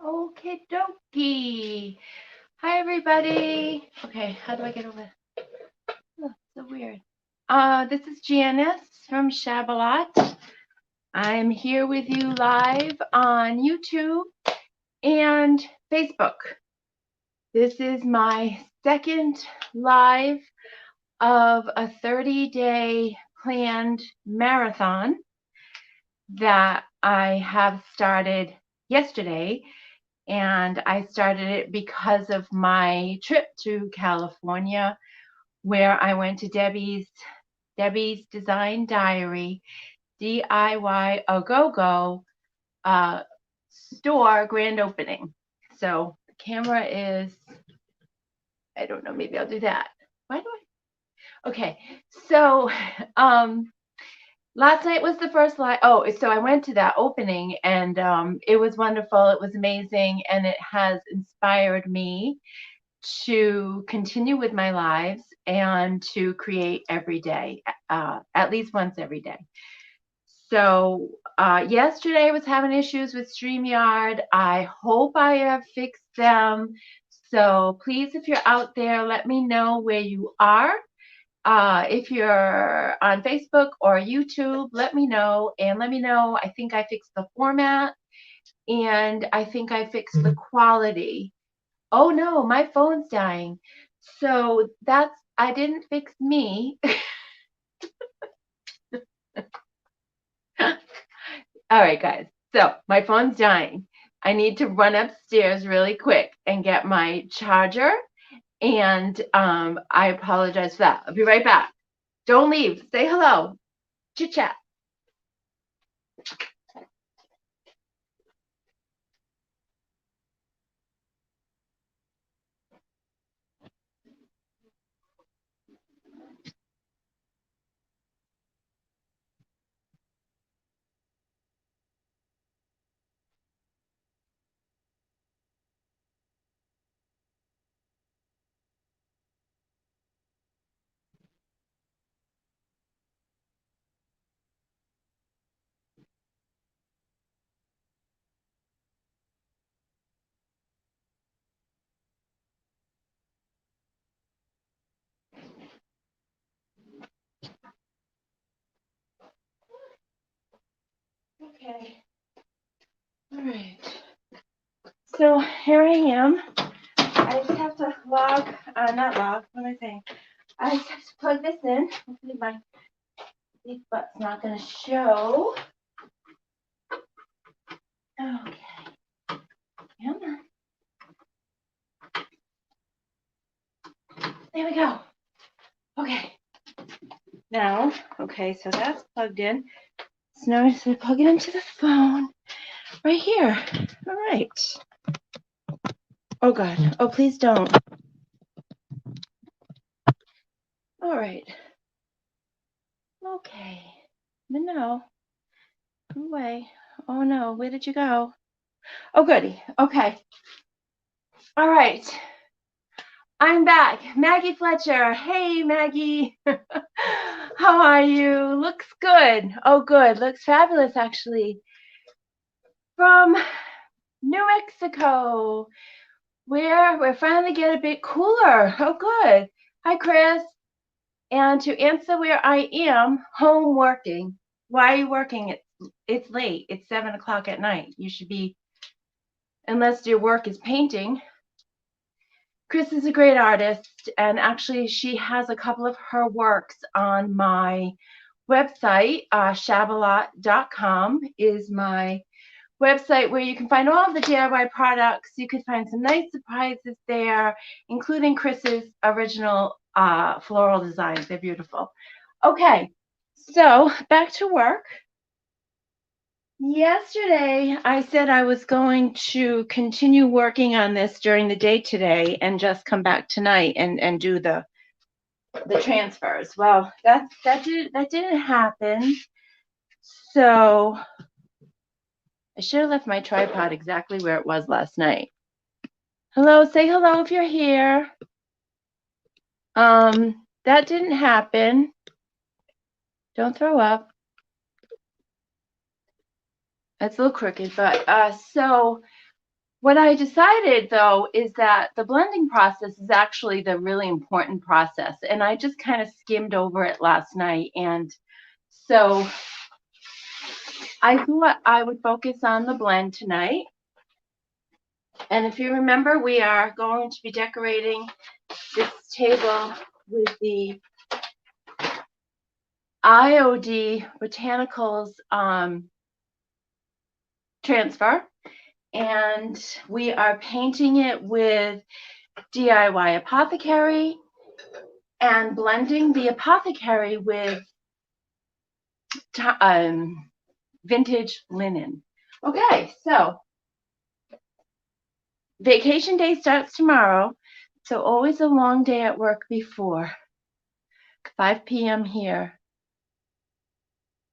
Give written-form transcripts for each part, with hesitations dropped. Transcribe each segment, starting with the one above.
Okie dokie. Hi, everybody. Okay, how do I get over? Oh, so weird. This is Janice from Shabalot. I'm here with you live on YouTube and Facebook. This is my second live of a 30-day planned marathon that I have started yesterday. And I started it because of my trip to California, where I went to Debbie's Design Diary DIY a Go-Go store grand opening. So the camera is, I don't know, maybe I'll do that. Why do I? Okay, so last night was the first live. Oh, so I went to that opening and it was wonderful. It was amazing, and it has inspired me to continue with my lives and to create every day, at least once every day. So yesterday I was having issues with StreamYard. I hope I have fixed them. So please, if you're out there, let me know where you are. If you're on Facebook or YouTube, let me know, and let me know. I think I fixed the format, and I think I fixed the quality. Oh no, my phone's dying. So I didn't fix me. All right, guys. So my phone's dying. I need to run upstairs really quick and get my charger. And I apologize for that. I'll be right back. Don't leave. Say hello. Chit chat. Okay. All right. So here I am. I just have to log, not log, what am I saying? I just have to plug this in. Hopefully my leaf butt's not going to show. Okay. Come on. There we go. Okay. Now, okay, so that's plugged in. So now I just plug it into the phone right here. All right. Oh, God. Oh, please don't. All right. Okay. No. Go away. Oh, no. Where did you go? Oh, goody. Okay. All right. I'm back. Maggie Fletcher. Hey, Maggie. How are you? Looks good. Oh, good. Looks fabulous, actually. From New Mexico, where we're finally get a bit cooler. Oh, good. Hi, Chris. And to answer where I am, home working. Why are you working? It's late. It's 7 o'clock at night. You should be, unless your work is painting. Chris is a great artist, and actually she has a couple of her works on my website. Shabalot.com is my website where you can find all of the DIY products. You can find some nice surprises there, including Chris's original floral designs. They're beautiful. Okay, so back to work. Yesterday, I said I was going to continue working on this during the day today and just come back tonight and do the transfers. Well, that didn't happen. So I should have left my tripod exactly where it was last night. Hello, say hello if you're here. That didn't happen. Don't throw up. That's a little crooked, but so What I decided, though, is that the blending process is actually the really important process. And I just kind of skimmed over it last night. And so I thought I would focus on the blend tonight. And if you remember, we are going to be decorating this table with the IOD Botanicals transfer. And we are painting it with DIY Apothecary and blending the Apothecary with vintage linen. Okay, so vacation day starts tomorrow, so always a long day at work before. 5 p.m. here.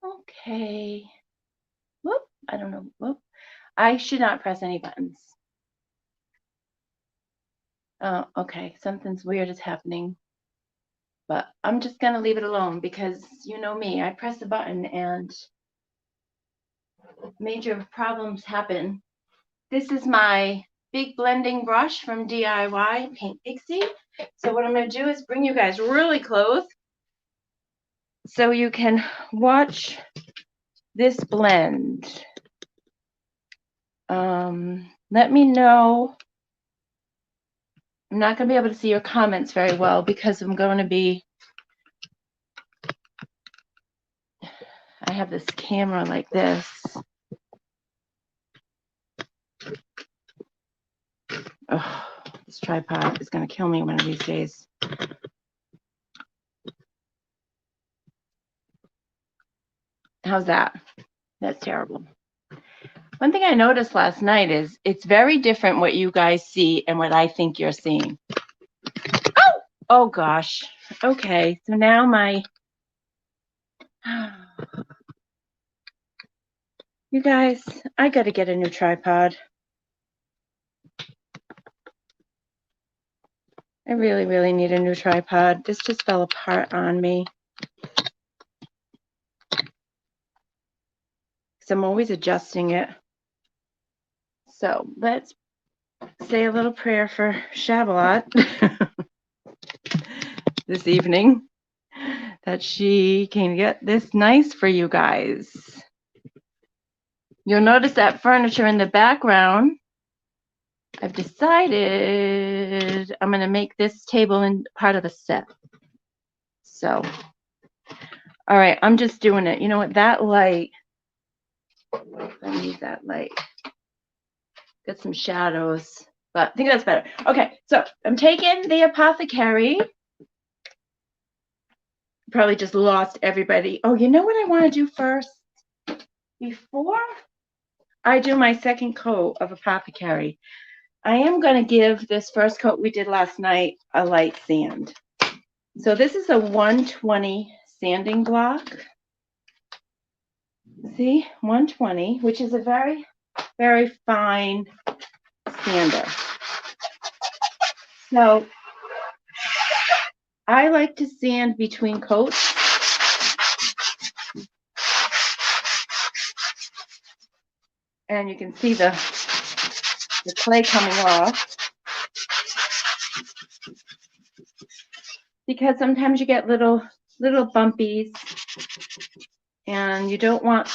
Okay. Whoop, I don't know. Whoop. I should not press any buttons. Oh, okay, something's weird is happening. But I'm just going to leave it alone because you know me, I press a button and major problems happen. This is my big blending brush from DIY Paint Pixie. So what I'm going to do is bring you guys really close so you can watch this blend. Let me know. I'm not going to be able to see your comments very well because I'm going to be, I have this camera like this. Oh, this tripod is going to kill me one of these days. How's that? That's terrible. One thing I noticed last night is it's very different what you guys see and what I think you're seeing. Oh gosh. Okay, so now my... You guys, I got to get a new tripod. I really, really need a new tripod. This just fell apart on me. So I'm always adjusting it. So let's say a little prayer for Shabalot this evening, that she can get this nice for you guys. You'll notice that furniture in the background. I've decided I'm going to make this table in part of the set. So, all right, I'm just doing it. You know what? That light, I need that light. Got some shadows, but I think that's better. Okay, so I'm taking the Apothecary. Probably just lost everybody. Oh, you know what I want to do first? Before I do my second coat of Apothecary, I am going to give this first coat we did last night a light sand. So this is a 120 sanding block. See, 120, which is a very, very fine sander. So I like to sand between coats. And you can see the clay coming off. Because sometimes you get little bumpies. And you don't want,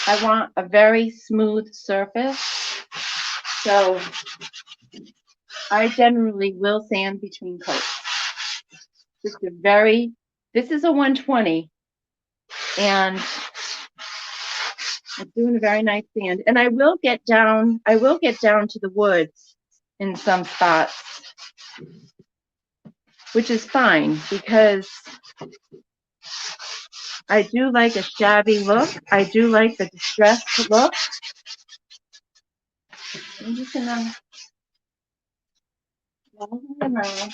I want a very smooth surface. So I generally will sand between coats. Just a very, this is a 120. And I'm doing a very nice sand. And I will get down to the woods in some spots, which is fine because I do like a shabby look. I do like the distressed look. I'm just gonna roll it around.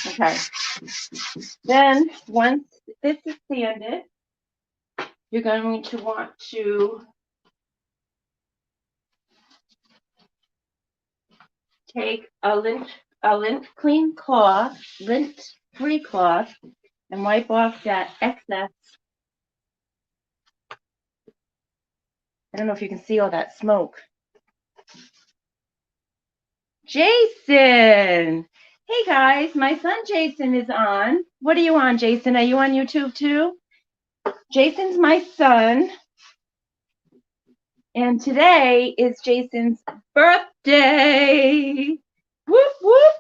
Okay. Then once this is sanded, you're going to want to take a lint-free cloth, and wipe off that excess. I don't know if you can see all that smoke. Jason! Hey guys, my son Jason is on. What are you on, Jason? Are you on YouTube too? Jason's my son. And today is Jason's birthday. Whoop, whoop.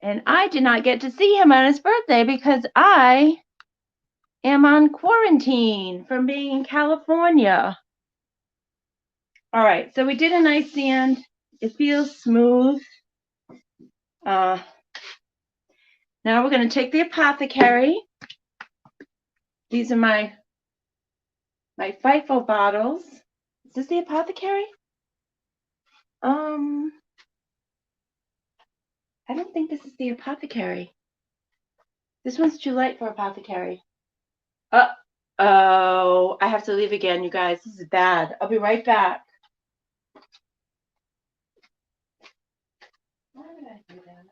And I did not get to see him on his birthday because I am on quarantine from being in California. All right, so we did a nice sand. It feels smooth. Now we're going to take the Apothecary. These are my FIFO bottles. Is this the Apothecary? I don't think this is the Apothecary. This one's too light for Apothecary. Uh-oh, I have to leave again, you guys. This is bad. I'll be right back. Why did I do that?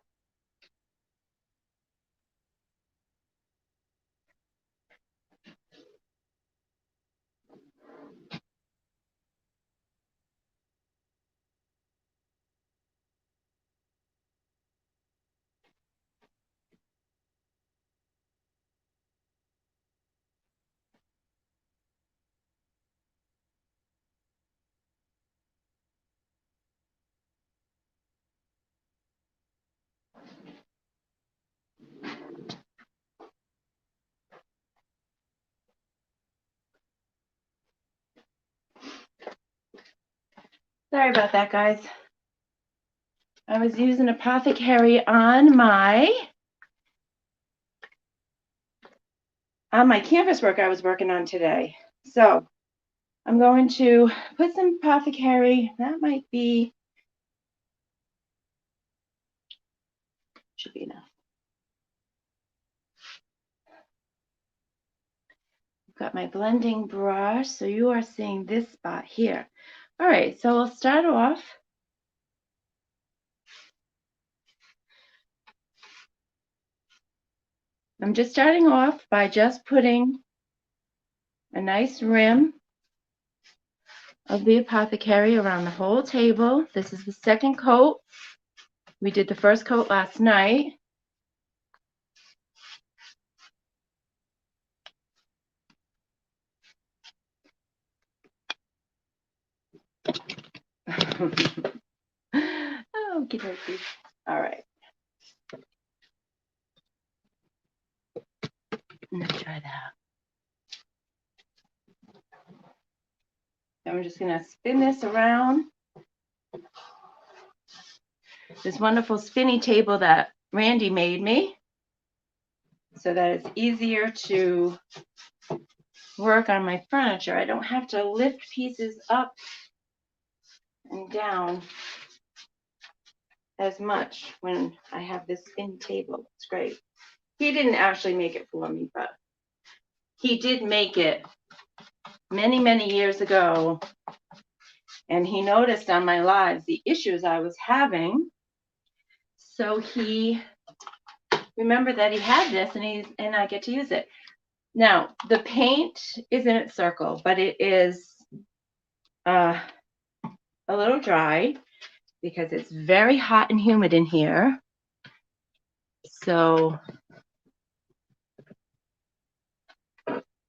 Sorry about that, guys. I was using Apothecary on my canvas work I was working on today. So I'm going to put some Apothecary. That might be, should be enough. I've got my blending brush. So you are seeing this spot here. All right, so we'll start off. I'm just starting off by just putting a nice rim of the Apothecary around the whole table. This is the second coat. We did the first coat last night. Okie dokie. All right. Let's try that. I'm just going to spin this around. This wonderful spinny table that Randy made me so that it's easier to work on my furniture. I don't have to lift pieces up and down as much when I have this spin table. It's great. He didn't actually make it for me, but he did make it many, many years ago. And he noticed on my lives the issues I was having. So he remembered that he had this and I get to use it. Now, the paint is in its circle, but it is a little dry because it's very hot and humid in here. So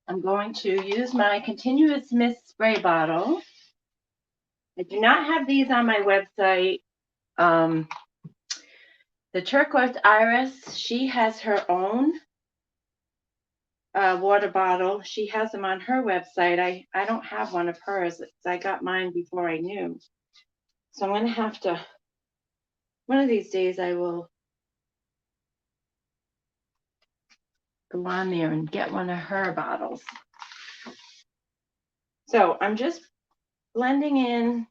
I'm going to use my Continuous Mist spray bottle. I do not have these on my website. The Turquoise Iris, she has her own water bottle. She has them on her website. I don't have one of hers. I got mine before I knew. So I'm going to have to, one of these days I will go on there and get one of her bottles. So I'm just blending in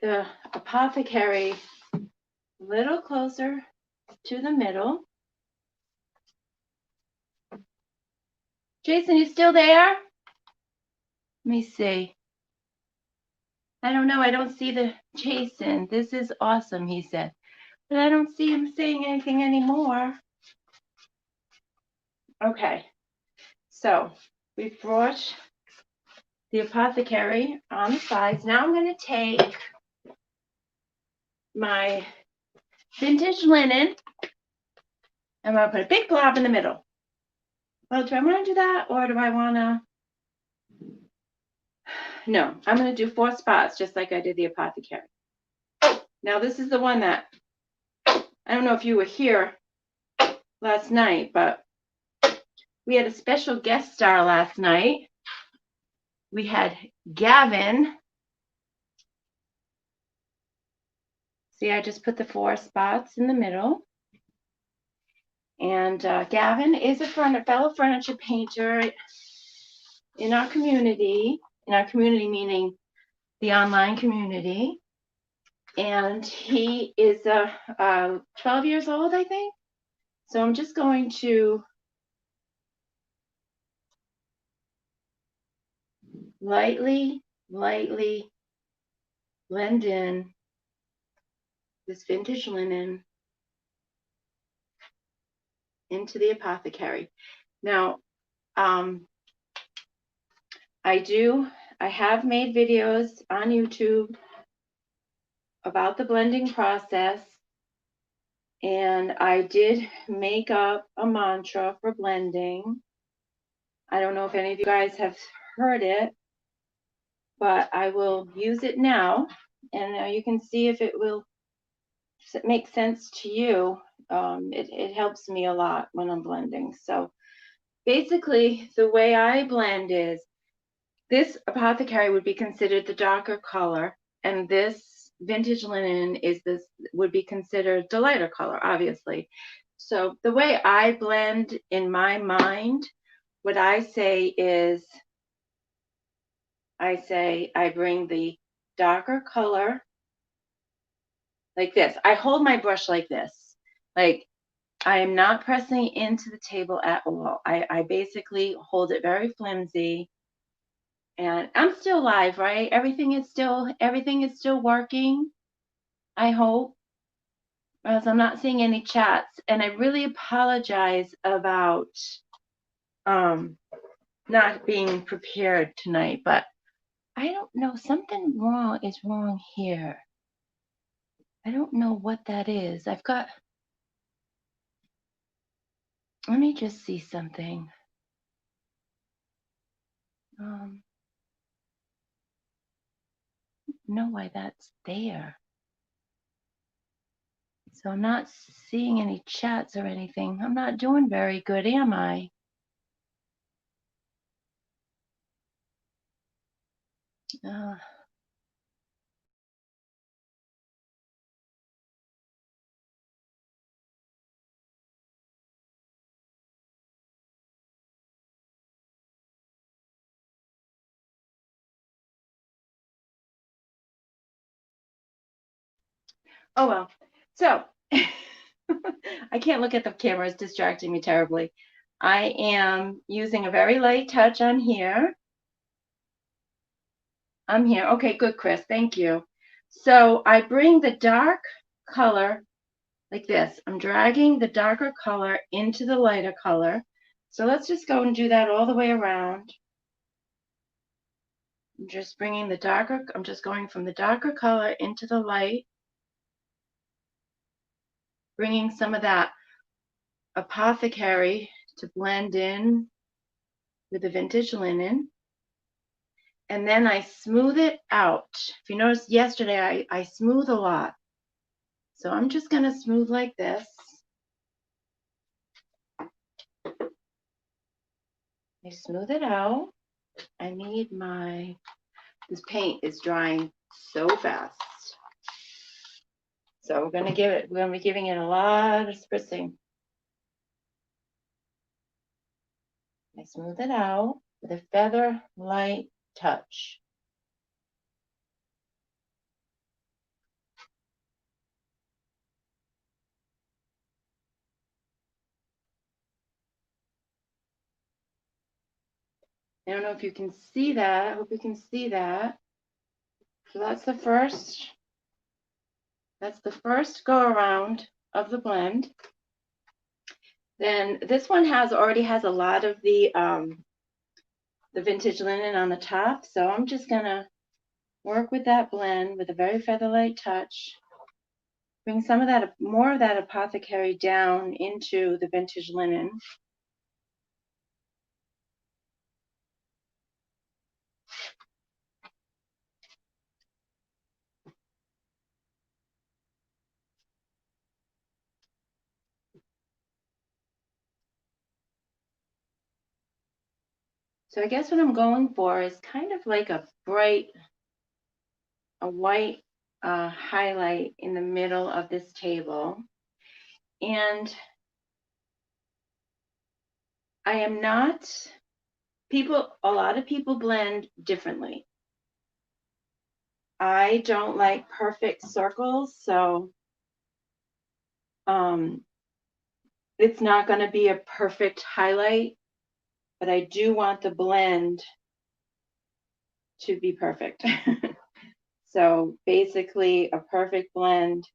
the Apothecary a little closer to the middle. Jason, you still there? Let me see. I don't know. I don't see the Jason. This is awesome, he said. But I don't see him saying anything anymore. Okay. So we've brought the apothecary on the sides. Now I'm going to take my vintage linen. I'm going to put a big blob in the middle. Well, do I want to do that or do I want to? No, I'm going to do 4 spots just like I did the apothecary. Now this is the one that, I don't know if you were here last night, but we had a special guest star last night. We had Gavin. See, I just put the 4 spots in the middle. And Gavin is a fellow furniture painter in our community meaning the online community. And he is 12 years old, I think. So I'm just going to lightly blend in this vintage linen into the apothecary. Now, I have made videos on YouTube about the blending process, and I did make up a mantra for blending. I don't know if any of you guys have heard it, but I will use it now, and you can see if it will make sense to you. It helps me a lot when I'm blending. So basically, the way I blend is this apothecary would be considered the darker color, and this vintage linen would be considered the lighter color, obviously. So the way I blend in my mind, what I say is, I bring the darker color like this. I hold my brush like this. Like, I am not pressing into the table at all. I basically hold it very flimsy. And I'm still live, right? Everything is still working, I hope. As I'm not seeing any chats. And I really apologize about not being prepared tonight, but I don't know, something is wrong here. I don't know what that is. Let me just see something. Know why that's there. So I'm not seeing any chats or anything. I'm not doing very good, am I? Oh well. So I can't look at the camera, it's distracting me terribly. I am using a very light touch on here. I'm here. Okay, good, Chris. Thank you. So I bring the dark color like this. I'm dragging the darker color into the lighter color. So let's just go and do that all the way around. I'm just going from the darker color into the light, bringing some of that apothecary to blend in with the vintage linen. And then I smooth it out. If you noticed yesterday, I smooth a lot. So I'm just going to smooth like this. I smooth it out. I need this paint is drying so fast. So we're going to be giving it a lot of spritzing. I smooth it out with a feather light touch. I don't know if you can see that. I hope you can see that. So that's the first go around of the blend. Then this one already has a lot of the vintage linen on the top. So I'm just gonna work with that blend with a very featherlight touch. Bring some of that, more of that apothecary down into the vintage linen. So I guess what I'm going for is kind of like a white highlight in the middle of this table. And I am not, a lot of people blend differently. I don't like perfect circles, so it's not going to be a perfect highlight, but I do want the blend to be perfect. So basically a perfect blend.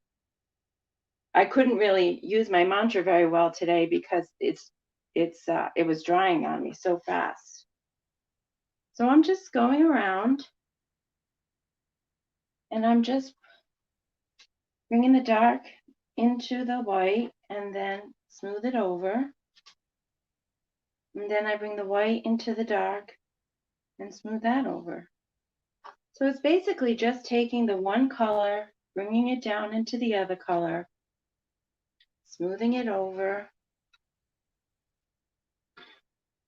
I couldn't really use my mantra very well today because it was drying on me so fast. So I'm just going around and I'm just bringing the dark into the white and then smooth it over. And then I bring the white into the dark and smooth that over. So it's basically just taking the one color, bringing it down into the other color, smoothing it over,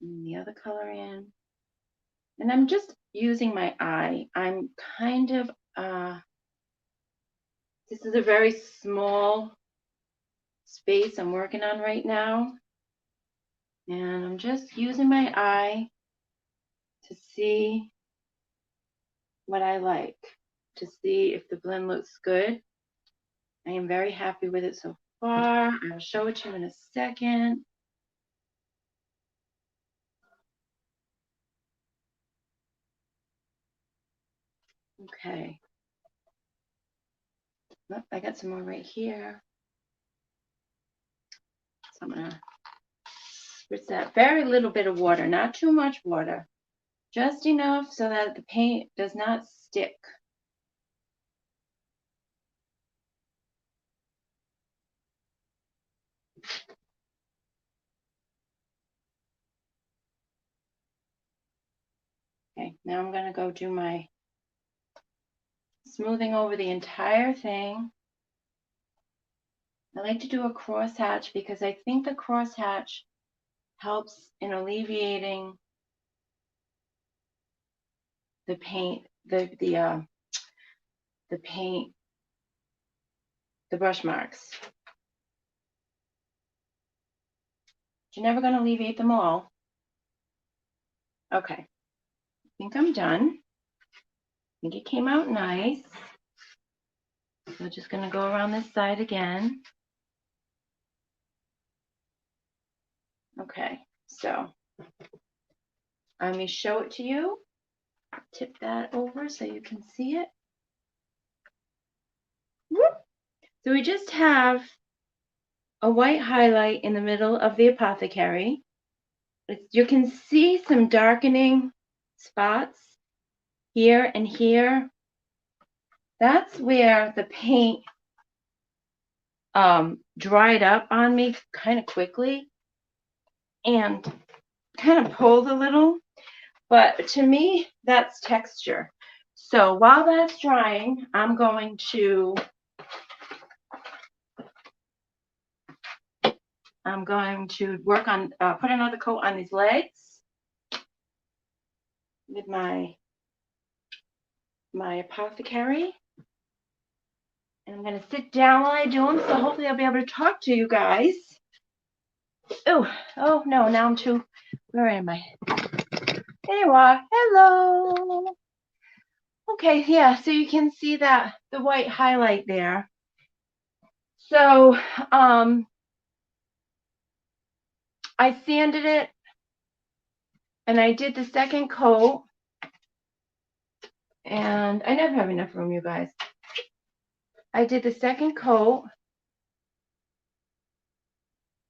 and the other color in. And I'm just using my eye. I'm kind of, this is a very small space I'm working on right now. And I'm just using my eye to see what I like, to see if the blend looks good. I am very happy with it so far. I'll show it to you in a second. Okay. Oh, I got some more right here. So I'm gonna spritz that. Very little bit of water, not too much water. Just enough so that the paint does not stick. Okay, now I'm gonna go do my smoothing over the entire thing. I like to do a crosshatch because I think the crosshatch helps in alleviating the paint, the paint, the brush marks. You're never going to alleviate them all. Okay, I think I'm done. I think it came out nice. So just going to go around this side again. Okay, so let me show it to you. Tip that over so you can see it. Whoop. So we just have a white highlight in the middle of the apothecary. You can see some darkening spots here and here. That's where the paint dried up on me kind of quickly and kind of pulled a little. But to me, that's texture. So while that's drying, I'm going to work on, put another coat on these legs with my apothecary. And I'm going to sit down while I do them, so hopefully I'll be able to talk to you guys. Oh no, now I'm too, where am I? There you are. Hello. Okay, yeah, so you can see that, the white highlight there. So, I sanded it and I did the second coat. And I never have enough room, you guys. I did the second coat.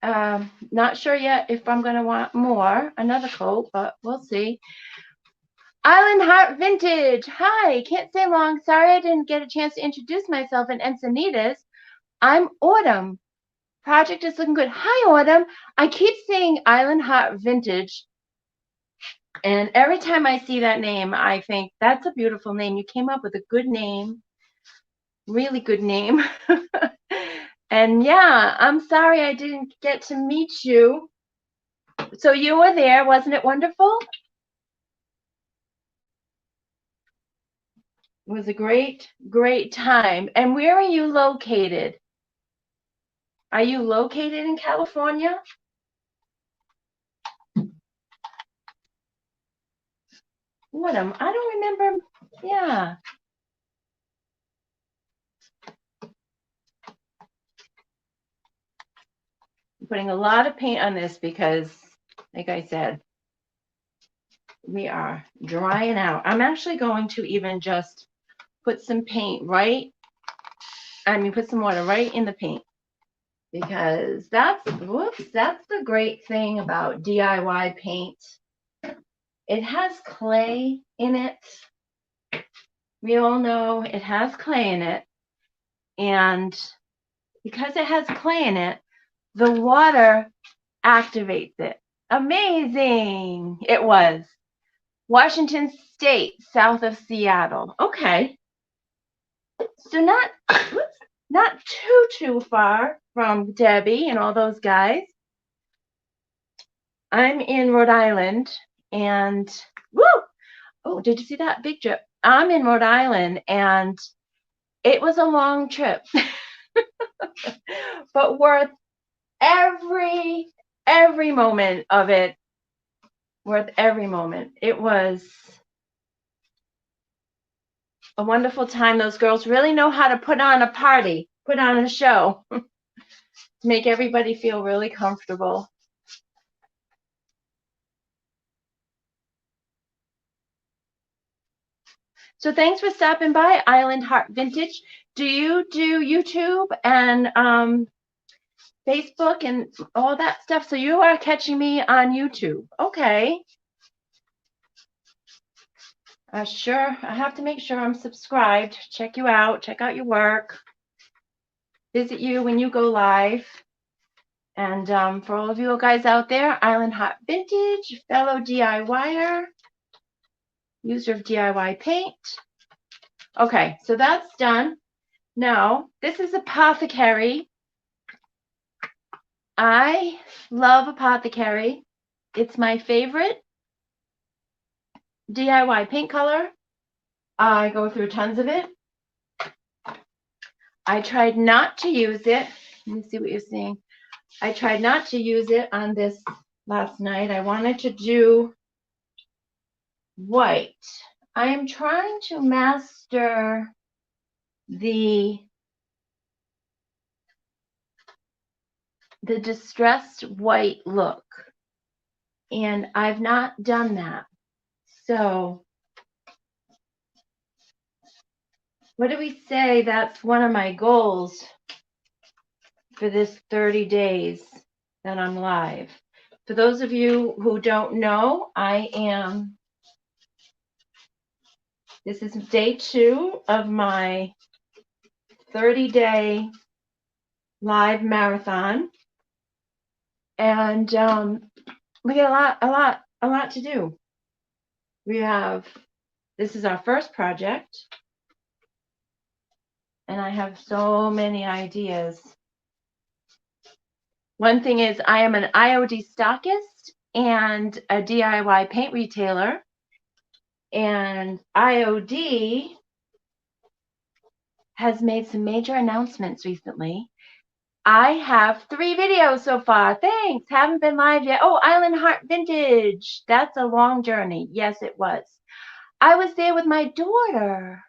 Not sure yet if I'm going to want another coat, but we'll see. Island Heart Vintage. Hi, can't stay long. Sorry I didn't get a chance to introduce myself in Encinitas. I'm Autumn. Project is looking good. Hi, Autumn. I keep seeing Island Heart Vintage, and every time I see that name, I think that's a beautiful name. You came up with a good name, really good name. And yeah, I'm sorry I didn't get to meet you. So you were there, wasn't it wonderful? It was a great, great time. And where are you located? Are you located in California? What am I don't remember. Yeah. I'm putting a lot of paint on this because, like I said, we are drying out. I'm actually going to even just put some paint put some water right in the paint, because that's the great thing about DIY paint. It has clay in it. We all know it has clay in it. And because it has clay in it, the water activates it. Amazing. It was Washington State, south of Seattle. Okay. So not too far from Debbie and all those guys. I'm in Rhode Island, and woo! Oh, did you see that big drip? I'm in Rhode Island, and it was a long trip, but worth every moment of it. Worth every moment. It was a wonderful time. Those girls really know how to put on a party, put on a show, to make everybody feel really comfortable. So thanks for stopping by, Island Heart Vintage. Do you do YouTube and Facebook and all that stuff? So you are catching me on YouTube. Okay. Sure. I have to make sure I'm subscribed. Check you out. Check out your work. Visit you when you go live. And for all of you guys out there, Island Heart Vintage, fellow DIYer, user of DIY paint. Okay, so that's done. Now, this is Apothecary. I love Apothecary. It's my favorite DIY paint color. I go through tons of it. I tried not to use it. Let me see what you're seeing. I tried not to use it on this last night. I wanted to do white. I am trying to master the distressed white look, and I've not done that. So what do we say? That's one of my goals for this 30 days that I'm live. For those of you who don't know, this is day 2 of my 30-day live marathon, and we got a lot to do. This is our first project, and I have so many ideas. One thing is, I am an IOD stockist and a DIY paint retailer, and IOD has made some major announcements recently. I have 3 videos so far. Thanks. Haven't been live yet. Oh, Island Heart Vintage. That's a long journey. Yes, it was. I was there with my daughter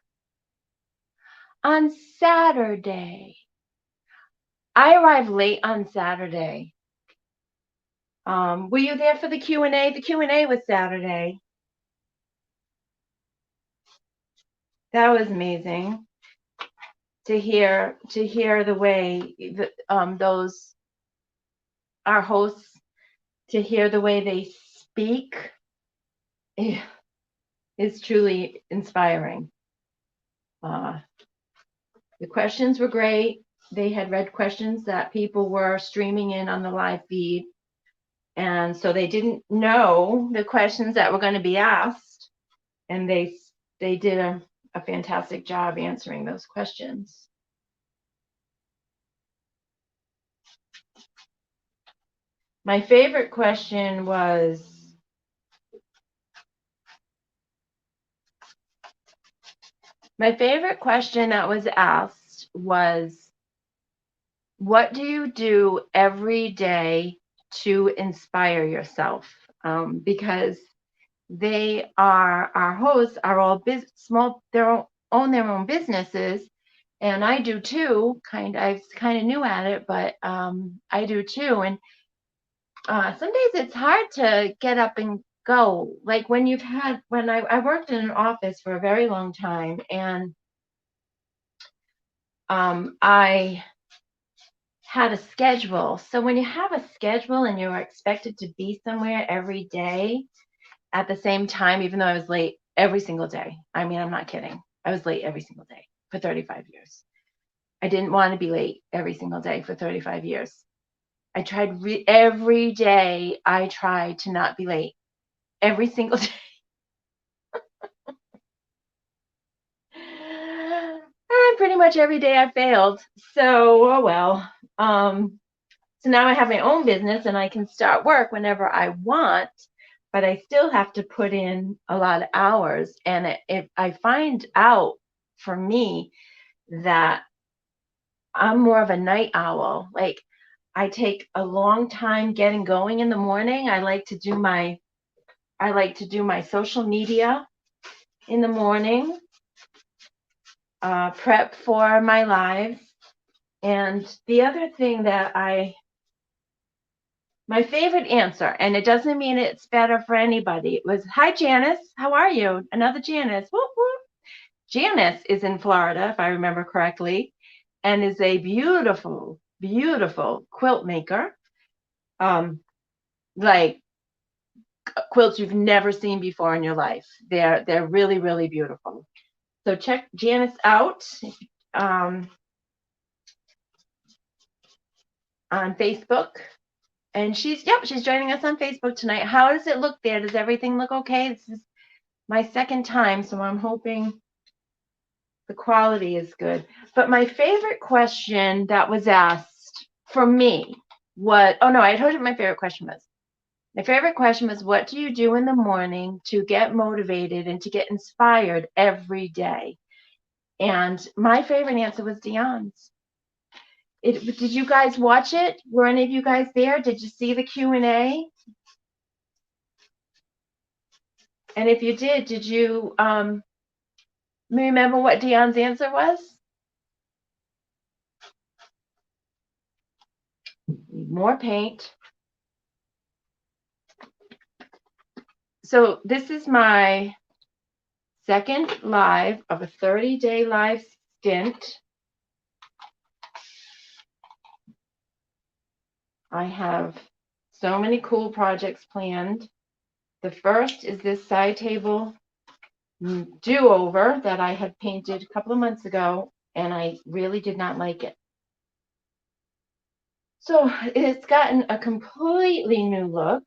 on Saturday. I arrived late on Saturday. Were you there for the Q&A? The Q&A was Saturday. That was amazing to hear the way those our hosts, to hear the way they speak is truly inspiring. The questions were great. They had read questions that people were streaming in on the live feed, and so they didn't know the questions that were going to be asked, and they did a fantastic job answering those questions. My favorite question was, that was asked was, what do you do every day to inspire yourself? Because they are, our hosts are all small, own their own businesses, and I do too. I was kind of new at it, but I do too. And some days it's hard to get up and go. Like when I worked in an office for a very long time, and I had a schedule. So when you have a schedule and you're expected to be somewhere every day at the same time, even though I was late every single day. I mean, I'm not kidding. I was late every single day for 35 years. I didn't want to be late every single day for 35 years. I tried every day. I tried to not be late every single day. And pretty much every day I failed. So, oh well. So now I have my own business and I can start work whenever I want, but I still have to put in a lot of hours. And if I find out for me that I'm more of a night owl, like I take a long time getting going in the morning. I like to do my social media in the morning, prep for my lives. And the other thing that my favorite answer, and it doesn't mean it's better for anybody, it was, "Hi, Janice. How are you?" Another Janice. Whoop, whoop. Janice is in Florida, if I remember correctly, and is a beautiful, beautiful quilt maker. Like quilts you've never seen before in your life. They're really, really beautiful. So check Janice out on Facebook. And she's joining us on Facebook tonight. How does it look there? Does everything look okay? This is my second time, so I'm hoping the quality is good. But my favorite question that was asked for me was, oh no, I told you what my favorite question was. My favorite question was, what do you do in the morning to get motivated and to get inspired every day? And my favorite answer was Dion's. Did you guys watch it? Were any of you guys there? Did you see the Q&A? And if you did you remember what Dion's answer was? Need more paint. So this is my second live of a 30-day live stint. I have so many cool projects planned. The first is this side table do-over that I had painted a couple of months ago, and I really did not like it. So it's gotten a completely new look.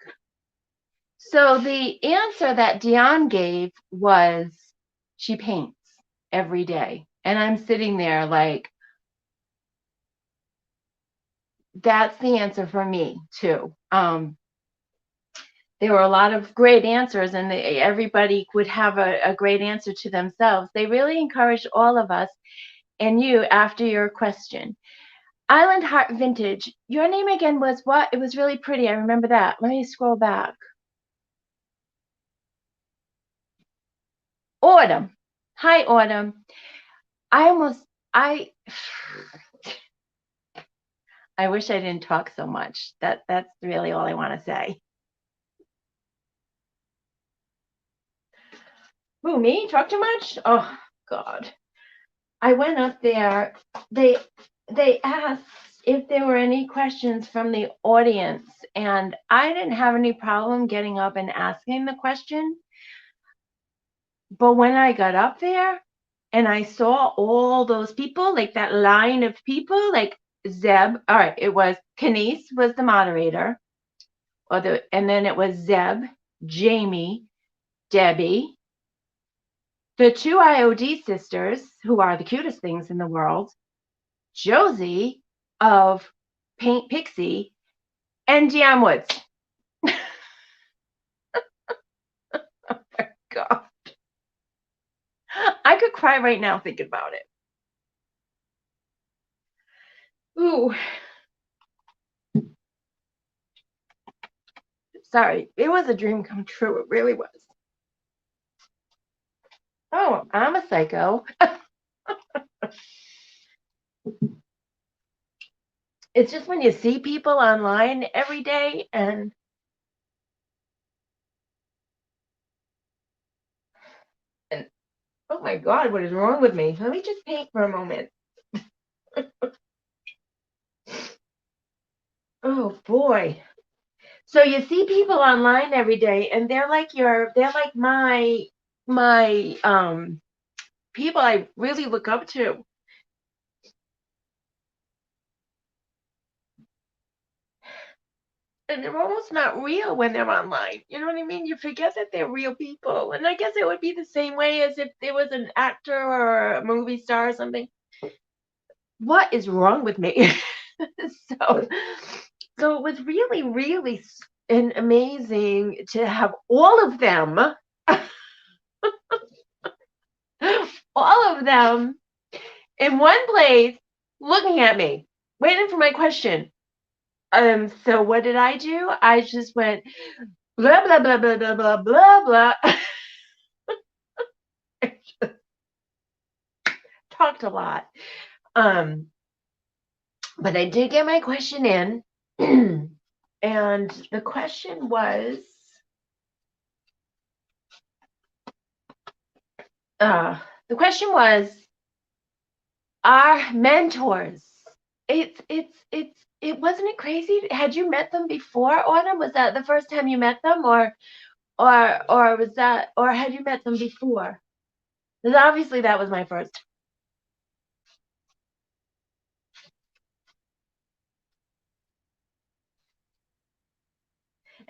So the answer that Dion gave was she paints every day. And I'm sitting there like, that's the answer for me too. There were a lot of great answers, and everybody would have a great answer to themselves. They really encouraged all of us and you after your question. Island Heart Vintage, your name again was what? It was really pretty. I remember that. Let me scroll back. Autumn. Hi, Autumn. I wish I didn't talk so much. That's really all I want to say. Who, me? Talk too much? Oh, God. I went up there. They asked if there were any questions from the audience, and I didn't have any problem getting up and asking the question. But when I got up there and I saw all those people, like that line of people, like Zeb, all right, it was Kenise was the moderator, and then it was Zeb, Jamie, Debbie, the two IOD sisters, who are the cutest things in the world, Josie of Paint Pixie, and Deanne Woods. Oh my God. I could cry right now thinking about it. Ooh. Sorry, it was a dream come true. It really was. Oh, I'm a psycho. It's just when you see people online every day and oh my God, what is wrong with me? Let me just paint for a moment. Oh boy. So you see people online every day and they're like my people I really look up to. And they're almost not real when they're online. You know what I mean? You forget that they're real people. And I guess it would be the same way as if there was an actor or a movie star or something. What is wrong with me? so it was really, really amazing to have all of them, all of them in one place looking at me, waiting for my question. So what did I do? I just went blah blah blah blah blah blah blah blah. Talked a lot. But I did get my question in. And the question was our mentors. It wasn't it crazy? Had you met them before, Autumn? Was that the first time you met them, or was that, or had you met them before? Because obviously that was my first.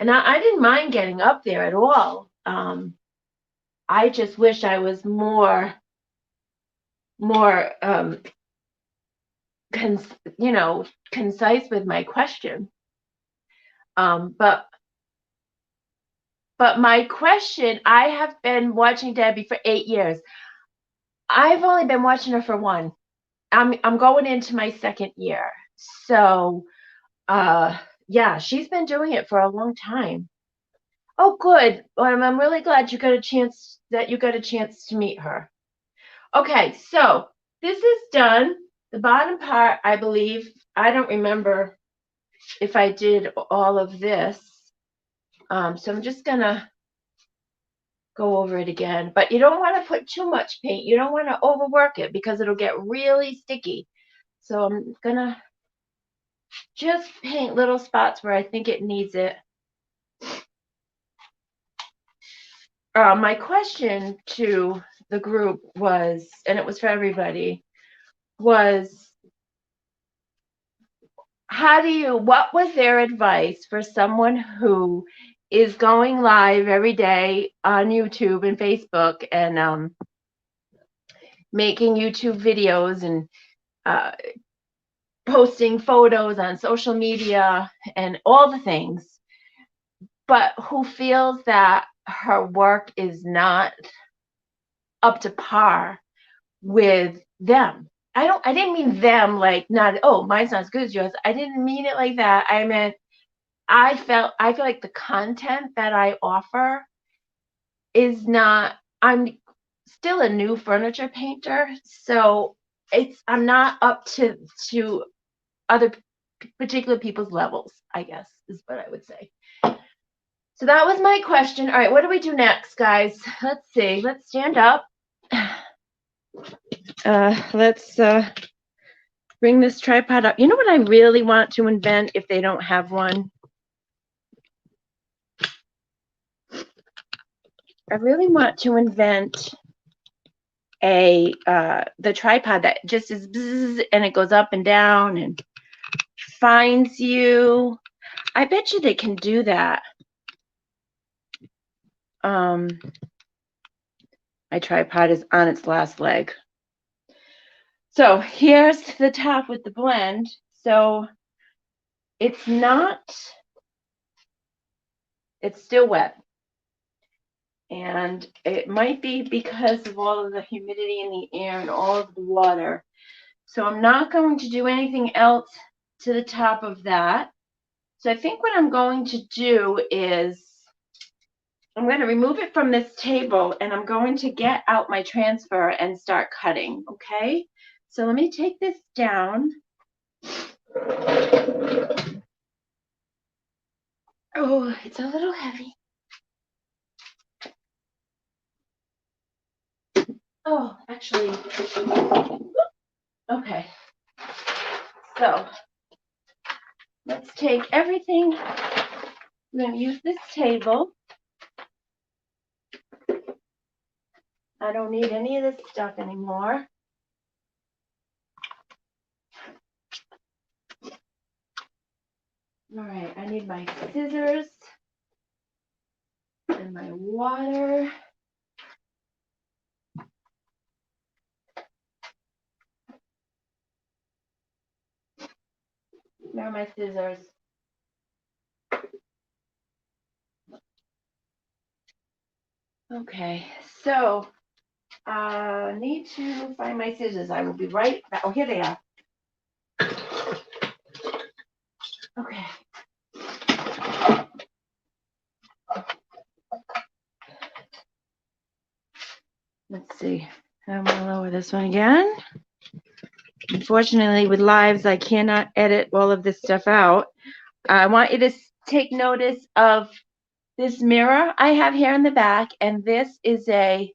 And I didn't mind getting up there at all. I just wish I was more concise with my question. But my question, I have been watching Debbie for 8 years. I've only been watching her for 1. I'm going into my 2nd year. So, yeah, she's been doing it for a long time. Oh, good. I'm really glad you got a chance to meet her. Okay, so this is done. The bottom part, I believe, I don't remember if I did all of this. So I'm just gonna go over it again. But you don't want to put too much paint. You don't want to overwork it because it'll get really sticky. So I'm gonna just paint little spots where I think it needs it. My question to the group was, and it was for everybody, was what was their advice for someone who is going live every day on YouTube and Facebook and making YouTube videos and posting photos on social media and all the things, but who feels that her work is not up to par with them. I didn't mean them like not, oh, mine's not as good as yours. I didn't mean it like that. I meant I feel like the content that I offer is not, I'm still a new furniture painter, so I'm not up to other particular people's levels, I guess is what I would say. So that was my question. All right, what do we do next, guys? Let's see. Let's stand up. Let's bring this tripod up. You know what I really want to invent if they don't have one? I really want to invent the tripod that just is bzzz, and it goes up and down and finds you. I bet you they can do that. My tripod is on its last leg. So here's the top with the blend. So it's still wet. And it might be because of all of the humidity in the air and all of the water. So I'm not going to do anything else to the top of that. So I think what I'm going to do is I'm going to remove it from this table and I'm going to get out my transfer and start cutting, okay? So let me take this down. Oh, it's a little heavy. Oh, actually, okay. So let's take everything. I'm going to use this table. I don't need any of this stuff anymore. All right, I need my scissors and my water. Where are my scissors? Okay, so I need to find my scissors. I will be right back. Oh, here they are. Okay. Let's see. I'm going to lower this one again. Unfortunately, with lives, I cannot edit all of this stuff out. I want you to take notice of this mirror I have here in the back, and this is a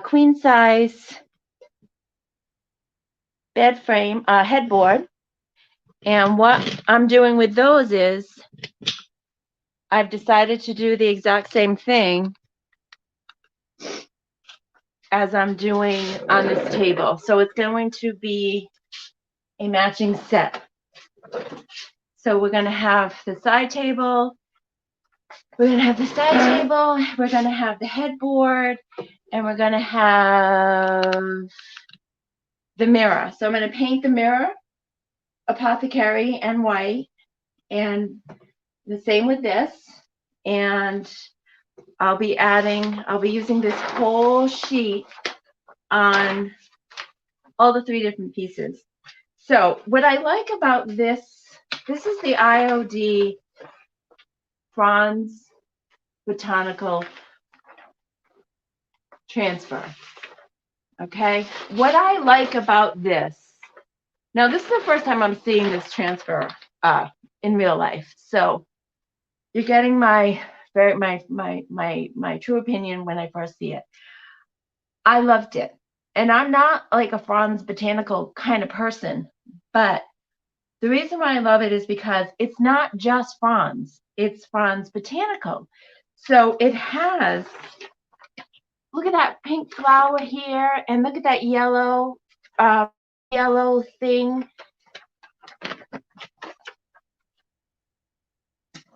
queen size bed frame headboard. And what I'm doing with those is I've decided to do the exact same thing as I'm doing on this table. So it's going to be a matching set. So we're going to have the side table. We're going to have the side table. We're going to have the headboard. And we're going to have the mirror. So I'm going to paint the mirror apothecary and white. And the same with this. And I'll be using this whole sheet on all the 3 different pieces. So what I like about this is the IOD Franz Botanical Transfer. Okay, what I like about this, now this is the first time I'm seeing this transfer in real life. So you're getting my true opinion when I first see it. I loved it. And I'm not like a Franz Botanical kind of person, but the reason why I love it is because it's not just Franz, it's Franz Botanical. So it has, look at that pink flower here, and look at that yellow thing.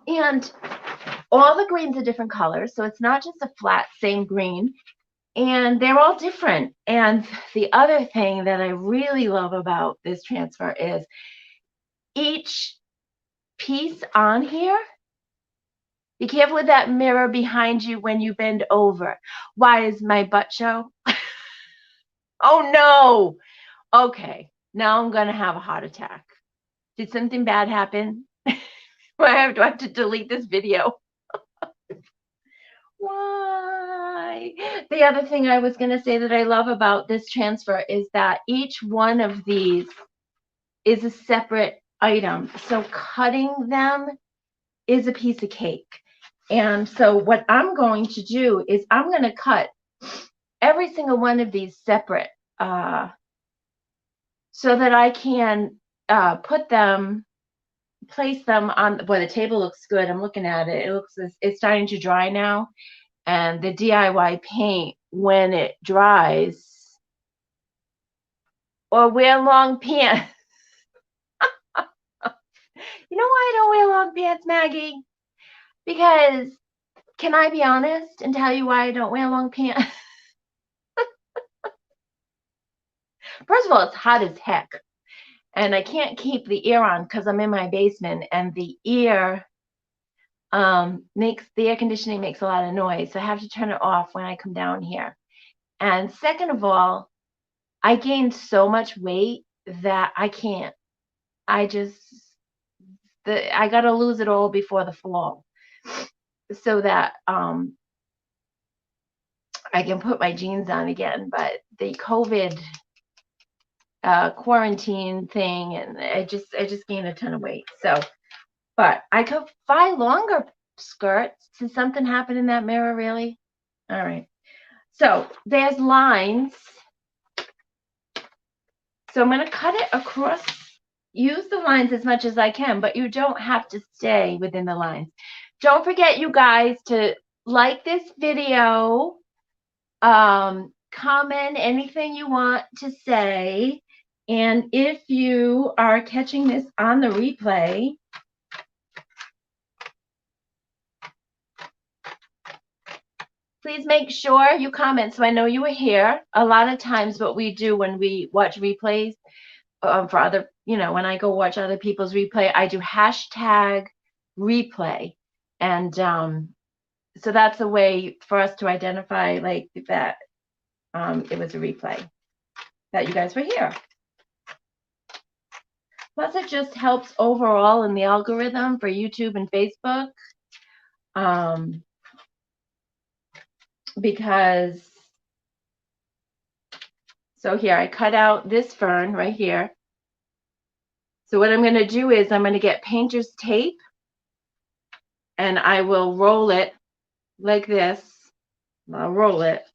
And all the greens are different colors, so it's not just a flat same green. And they're all different. And the other thing that I really love about this transfer is each piece on here, be careful with that mirror behind you when you bend over. Why is my butt show? Oh no. Okay, now I'm gonna have a heart attack. Did something bad happen? Do I have to delete this video? Why? The other thing I was gonna say that I love about this transfer is that each one of these is a separate item. So cutting them is a piece of cake. And so what I'm going to do is I'm going to cut every single one of these separate, so that I can place them on. Boy, the table looks good. I'm looking at it. It's starting to dry now. And the DIY paint, when it dries, or wear long pants. You know why I don't wear long pants, Maggie? Because, can I be honest and tell you why I don't wear long pants? First of all, it's hot as heck. And I can't keep the air on because I'm in my basement, and the air the air conditioning makes a lot of noise. So I have to turn it off when I come down here. And second of all, I gained so much weight that I can't. I got to lose it all before the fall so that I can put my jeans on again. But the COVID quarantine thing, and I just gained a ton of weight. So, but I could buy longer skirts. Did something happen in that mirror, really? All right. So there's lines. So I'm going to cut it across. Use the lines as much as I can, but you don't have to stay within the lines. Don't forget, you guys, to like this video, comment anything you want to say, and if you are catching this on the replay, please make sure you comment so I know you were here. A lot of times what we do when we watch replays for other, when I go watch other people's replay, I do hashtag replay. And so that's a way for us to identify like that it was a replay, that you guys were here. Plus it just helps overall in the algorithm for YouTube and Facebook. Because, so here, I cut out this fern right here. So what I'm going to do is I'm going to get painter's tape, and I will roll it like this. I'll roll it.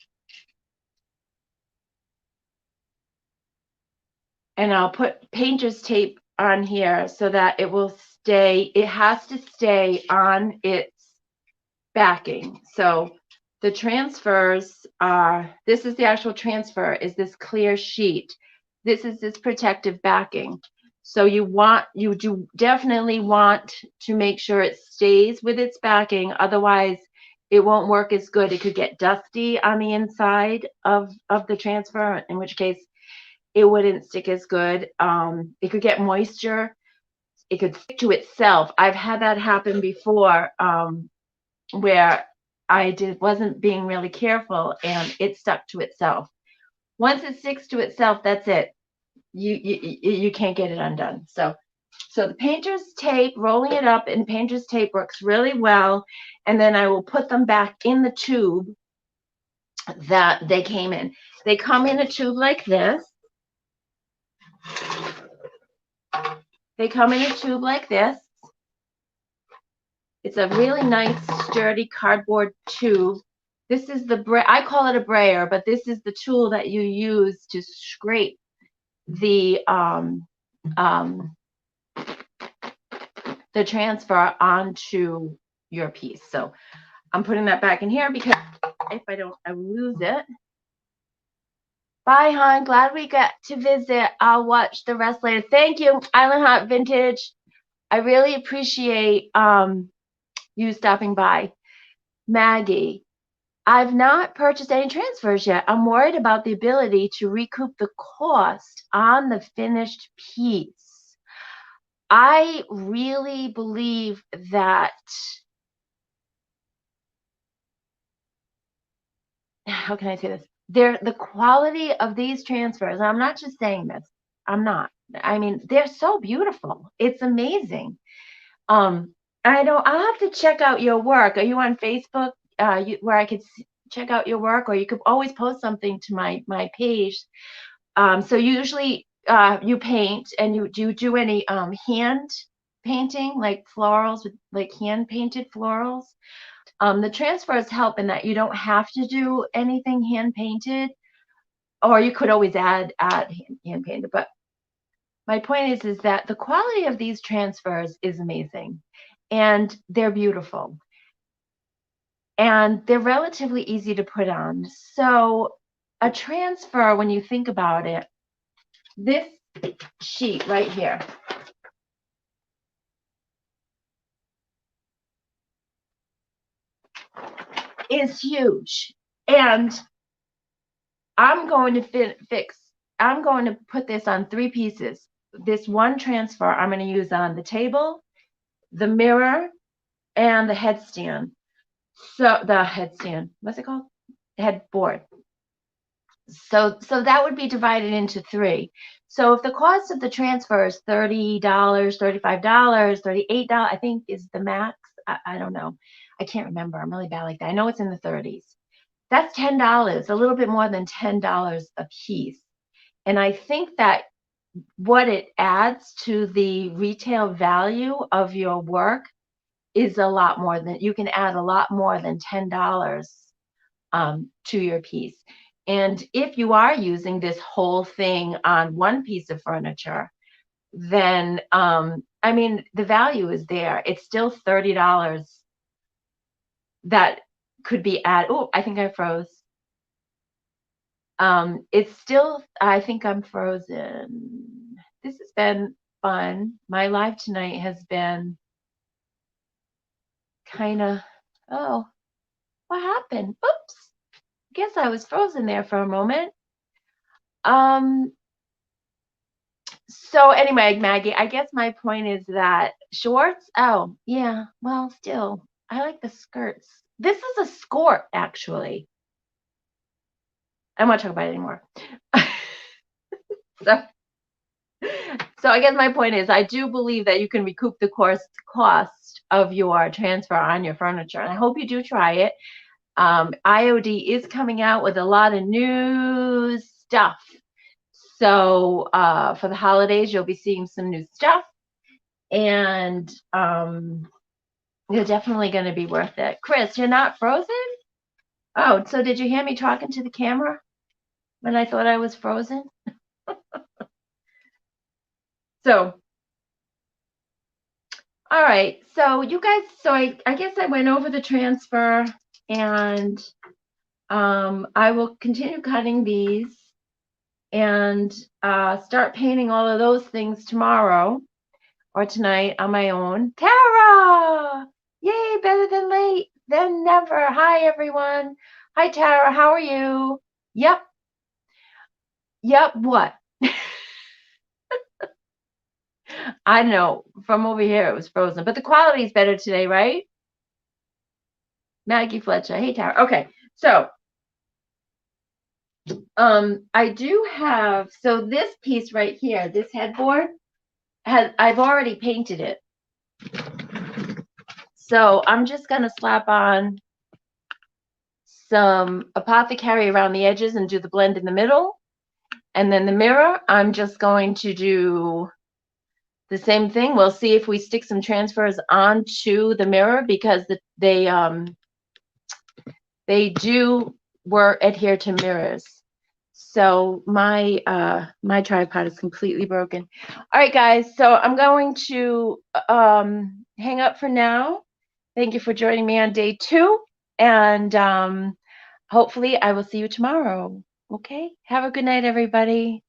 And I'll put painter's tape on here so that it will stay, it has to stay on its backing. So the transfers are, this is the actual transfer, is this clear sheet. This is this protective backing. So you do definitely want to make sure it stays with its backing. Otherwise, it won't work as good. It could get dusty on the inside of the transfer, in which case it wouldn't stick as good. It could get moisture. It could stick to itself. I've had that happen before, where I wasn't being really careful and it stuck to itself. Once it sticks to itself, that's it. You can't get it undone. So the painter's tape, rolling it up in painter's tape works really well. And then I will put them back in the tube that they came in. They come in a tube like this. They come in a tube like this. It's a really nice, sturdy cardboard tube. This is I call it a brayer, but this is the tool that you use to scrape the transfer onto your piece. So I'm putting that back in here because if I don't, I will lose it. Bye, hon. Glad we got to visit. I'll watch the rest later. Thank you, Island Hot Vintage. I really appreciate you stopping by. Maggie, I've not purchased any transfers yet. I'm worried about the ability to recoup the cost on the finished piece. I really believe that, how can I say this? The quality of these transfers, I'm not just saying this, I'm not. I mean, they're so beautiful. It's amazing. I'll have to check out your work. Are you on Facebook where I could check out your work, or you could always post something to my page. So usually you paint, and do you do any hand painting, like florals, with like hand painted florals? The transfers help in that you don't have to do anything hand painted, or you could always add hand painted. But my point is that the quality of these transfers is amazing, and they're beautiful, and they're relatively easy to put on. So a transfer, when you think about it, this sheet right here is huge, and I'm going to I'm going to put this on 3 pieces. This one transfer I'm going to use on the table, the mirror, and the headstand. So the headstand, what's it called? Headboard. So that would be divided into 3. So if the cost of the transfer is $30, $35, $38, I think is the max. I don't know. I can't remember. I'm really bad like that. I know it's in the 30s. That's $10, a little bit more than $10 a piece. And I think that what it adds to the retail value of your work is a lot more than, you can add a lot more than $10 to your piece. And if you are using this whole thing on one piece of furniture, then, I mean, the value is there. It's still $30 that could be added. Oh, I think I froze. It's still, I think I'm frozen. This has been fun. My live tonight has been kind of, oh, what happened? Oops. Guess I was frozen there for a moment. So anyway, Maggie, I guess my point is that shorts, oh, yeah, well, still, I like the skirts. This is a skirt, actually. I don't want to talk about it anymore. So I guess my point is I do believe that you can recoup the cost of your transfer on your furniture. And I hope you do try it. IOD is coming out with a lot of new stuff. So for the holidays, you'll be seeing some new stuff. And you're definitely going to be worth it. Chris, you're not frozen? Oh, so did you hear me talking to the camera when I thought I was frozen? So, all right. So you guys, so I guess I went over the transfer, and I will continue cutting these and start painting all of those things tomorrow or tonight on my own. Tara! Yay, better than late than never. Hi, everyone. Hi, Tara. How are you? Yep. Yep, what? I don't know. From over here, it was frozen. But the quality is better today, right? Maggie Fletcher. Hey, Tara. Okay. So, I do have, so this piece right here, this headboard, I've already painted it. So I'm just going to slap on some Apothecary around the edges and do the blend in the middle. And then the mirror, I'm just going to do the same thing. We'll see if we stick some transfers onto the mirror, because they do adhere to mirrors. So my my tripod is completely broken. All right, guys. So I'm going to hang up for now. Thank you for joining me on day 2, and hopefully I will see you tomorrow. Okay. Have a good night, everybody.